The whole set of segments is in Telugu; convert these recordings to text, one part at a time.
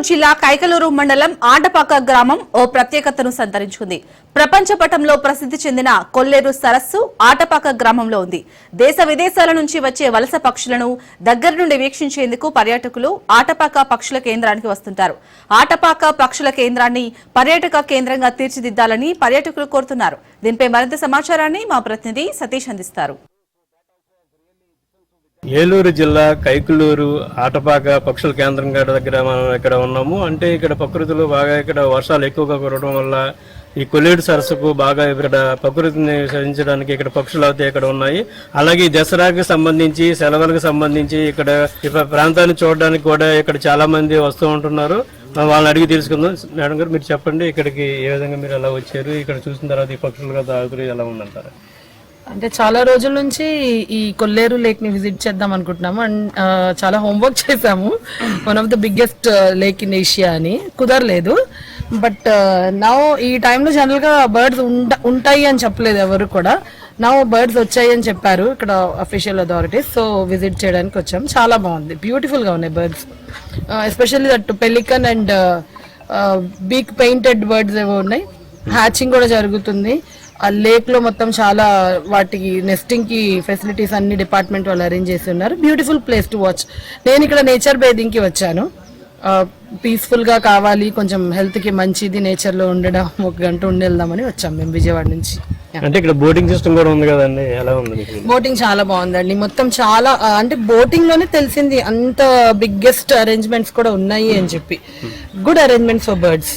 జిల్లా కైకలూరు మండలం ఆటపాక గ్రామం ఓ ప్రత్యేకతను సంతరించుకుంది. ప్రపంచ పటంలో ప్రసిద్ధి చెందిన కొల్లేరు సరస్సు ఆటపాక గ్రామంలో ఉంది. దేశ విదేశాల నుంచి వచ్చే వలస పక్షులను దగ్గర నుండి వీక్షించేందుకు పర్యాటకులు ఆటపాక పక్షుల కేంద్రానికి వస్తుంటారు. ఆటపాక పక్షుల కేంద్రాన్ని పర్యాటక కేంద్రంగా తీర్చిదిద్దాలని పర్యాటకులు కోరుతున్నారు. దీనిపై మరింత సమాచారాన్ని మా ప్రతినిధి సతీష్ అందిస్తారు. ఏలూరు జిల్లా కైకలూరు ఆటపాక పక్షుల కేంద్రం దగ్గర మనం ఇక్కడ ఉన్నాము. అంటే ఇక్కడ ప్రకృతిలో బాగా ఇక్కడ వర్షాలు ఎక్కువగా కురవడం వల్ల ఈ కొల్లేరు సరస్సుకు బాగా ఇక్కడ ప్రకృతిని సరించడానికి ఇక్కడ పక్షులు అయితే ఇక్కడ ఉన్నాయి. అలాగే దసరాకి సంబంధించి సెలవులకు సంబంధించి ఇక్కడ ప్రాంతాన్ని చూడడానికి కూడా ఇక్కడ చాలా మంది వస్తూ ఉంటున్నారు. వాళ్ళని అడిగి తెలుసుకుందాం. మేడం గారు, మీరు చెప్పండి, ఇక్కడికి ఏ విధంగా మీరు ఎలా వచ్చారు, ఇక్కడ చూసిన తర్వాత ఈ పక్షులుగా తాగుతూ ఎలా ఉందంటారు? అంటే చాలా రోజుల నుంచి ఈ కొల్లేరు లేక్ ని విజిట్ చేద్దాం అనుకుంటున్నాము అండ్ చాలా హోంవర్క్ చేసాము. One of the biggest lake in Asia అని కుదరలేదు. బట్ నౌ ఈ టైంలో జనరల్ గా బర్డ్స్ ఉంటాయి అని చెప్పలేదు ఎవరు కూడా. నౌ బర్డ్స్ వచ్చాయి అని చెప్పారు ఇక్కడ అఫీషియల్ అథారిటీస్. సో విజిట్ చేయడానికి వచ్చాము. చాలా బాగుంది, బ్యూటిఫుల్ గా ఉన్నాయి birds. Especially that pelican and big painted birds ఏవో ఉన్నాయి. హ్యాచింగ్ కూడా జరుగుతుంది. ఆ లేక్ లో మొత్తం చాలా వాటికి నెస్టింగ్ కి ఫెసిలిటీస్ అన్ని డిపార్ట్మెంట్ వాళ్ళు అరేంజ్ చేసి ఉన్నారు. Beautiful place to watch. నేను ఇక్కడ నేచర్ బేదింగ్ కి వచ్చాను. పీస్ఫుల్ గా కావాలి, కొంచెం హెల్త్ కి మంచిది నేచర్ లో ఉండడం, 1 గంట ఉండి వెళ్దామని వచ్చాం మేము విజయవాడ నుంచి. అంటే ఇక్కడ బోటింగ్ సిస్టమ్ కూడా ఉంది కదండి, ఎలా ఉంది? బోటింగ్ చాలా బాగుందండి. మొత్తం చాలా అంటే బోటింగ్ లోనే తెలిసింది అంత బిగ్గెస్ట్ అరేంజ్మెంట్స్ కూడా ఉన్నాయి అని చెప్పి. Good arrangements for birds.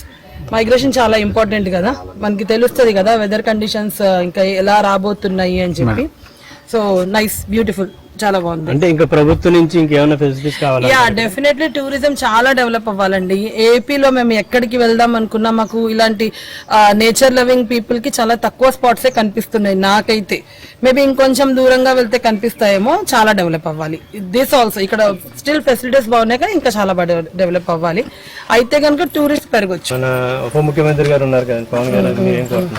Migration చాలా ఇంపార్టెంట్ కదా, మనకి తెలుస్తుంది కదా వెదర్ కండిషన్స్ ఇంకా ఎలా రాబోతున్నాయి అని చెప్పి. సో నైస్, బ్యూటిఫుల్, చాలా బాగుంది. అంటే ఇంకా ప్రభుత్వం నుంచి ఇంకేమైనా ఫెసిలిటీస్ కావాలా? యా, డెఫినెట్లీ టూరిజం చాలా డెవలప్ అవ్వాలండి. ఏపీలో మేము ఎక్కడికి వెళ్దాం అనుకున్నా మాకు ఇలాంటి నేచర్ లవింగ్ పీపుల్ కి చాలా తక్కువ స్పాట్సే కనిపిస్తున్నాయి నాకైతే. మేబీ ఇంకొంచెం దూరంగా వెళ్తే కనిపిస్తాయేమో. చాలా డెవలప్ అవ్వాలి. దిస్ ఆల్సో ఇక్కడ స్టిల్ ఫెసిలిటీస్ బాగున్నాయి కానీ ఇంకా చాలా బాగా డెవలప్ అవ్వాలి. అయితే కనుక టూరిస్ట్ పెరగొచ్చు. మన ఉప ముఖ్యమంత్రి గారు ఉన్నారు కదా, పవన్ గారు,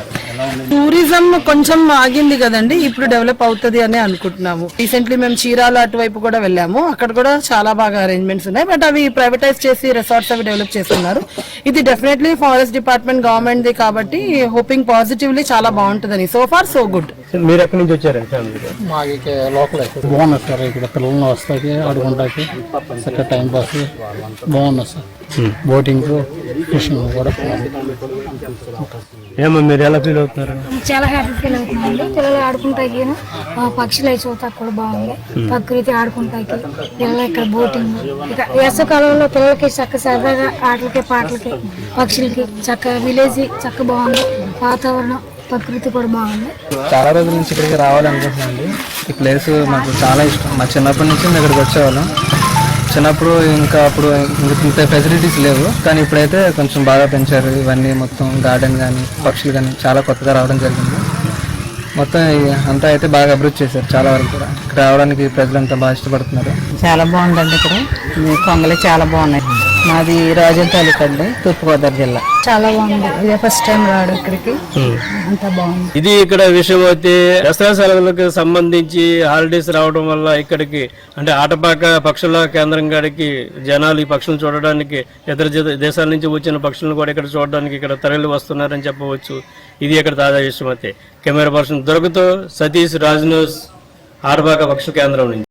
టూరిజం కొంచెం ఆగింది కదండి, ఇప్పుడు డెవలప్ అవుతుంది అని అనుకుంటున్నాము. రీసెంట్లీ మేము చీరాల అటువైపు కూడా వెళ్ళాము. అక్కడ కూడా చాలా బాగా అరేంజ్మెంట్స్ ఉన్నాయి. బట్ అవి ప్రైవేటైజ్ చేసి రిసార్ట్స్ అవి డెవలప్ చేస్తున్నారు. ఇది డెఫినెట్లీ ఫారెస్ట్ డిపార్ట్మెంట్ గవర్నమెంట్ ది కాబట్టి హోపింగ్ పాజిటివ్లీ చాలా బాగుంటుందని. So far so good. మీరు ఎక్కడి నుంచి వచ్చారండి? మాకు లోకల్ బాగున్నారు సార్. ఇక్కడ పిల్లలు వస్తాయి ఆడుకుంటాకి చక్కగా టైం పాస్ బాగున్నారు సార్. బోటింగ్ ఫిషింగ్ కూడా. ఏమో మీరు ఎలా ఫీల్ అవుతున్నారు? చాలా హ్యాపీ ఫీల్ అవుతున్నాయండి. పిల్లలు ఆడుకుంటాకి పక్షులు అవి చూస్తాకి కూడా బాగుంది. ప్రకృతి ఆడుకుంటాకి పిల్లలు ఇక్కడ బోటింగ్. ఇక వేసవకాలంలో పిల్లలకి చక్క సరదాగా ఆటలకి పాటలకి పక్షులకి చక్క విలేజ్ చక్క బాగుంది. వాతావరణం ప్రకృతి కూడా బాగుంది. చాలా రోజుల నుంచి ఇక్కడికి రావాలనుకుంటున్నాను. ఈ ప్లేస్ మాకు చాలా ఇష్టం. మా చిన్నప్పటి నుంచి మేము ఇక్కడికి వచ్చేవాళ్ళం. చిన్నప్పుడు ఇంకా అప్పుడు ఇంత ఫెసిలిటీస్ లేవు, కానీ ఇప్పుడైతే కొంచెం బాగా పెంచారు. ఇవన్నీ మొత్తం గార్డెన్ కానీ పక్షులు కానీ చాలా కొత్తగా రావడం జరిగింది. మొత్తం అంతా అయితే బాగా అభివృద్ధి చేశారు చాలా వరకు కూడా. ఇక్కడ రావడానికి ప్రజలంతా బాగా ఇష్టపడుతున్నారు. చాలా బాగుందండి. ఇక్కడ కొంగలు చాలా బాగున్నాయి. మాది రాజన్ తాలూకా అండి, తూర్పుగోదావరి జిల్లా. చాలా బాగుంది. ఇదే ఫస్ట్ టైం రావడం ఇక్కడికి. అంతా బాగుంది. ఇది ఇక్కడ విషయం అయితే దసరా సెలవులకు సంబంధించి హాలిడేస్ రావడం వల్ల ఇక్కడికి అంటే ఆటపాక పక్షుల కేంద్రం కాడికి జనాలు ఈ పక్షులను చూడడానికి ఇతర దేశాల నుంచి వచ్చిన పక్షులను కూడా ఇక్కడ చూడడానికి ఇక్కడ తరలి వస్తున్నారని చెప్పవచ్చు. ఇది ఇక్కడ తాజా విషయం అయితే. కెమెరా పర్సన్ దొరకతో సతీష్, రాజ్ న్యూస్, ఆటపాక పక్షుల కేంద్రం నుంచి.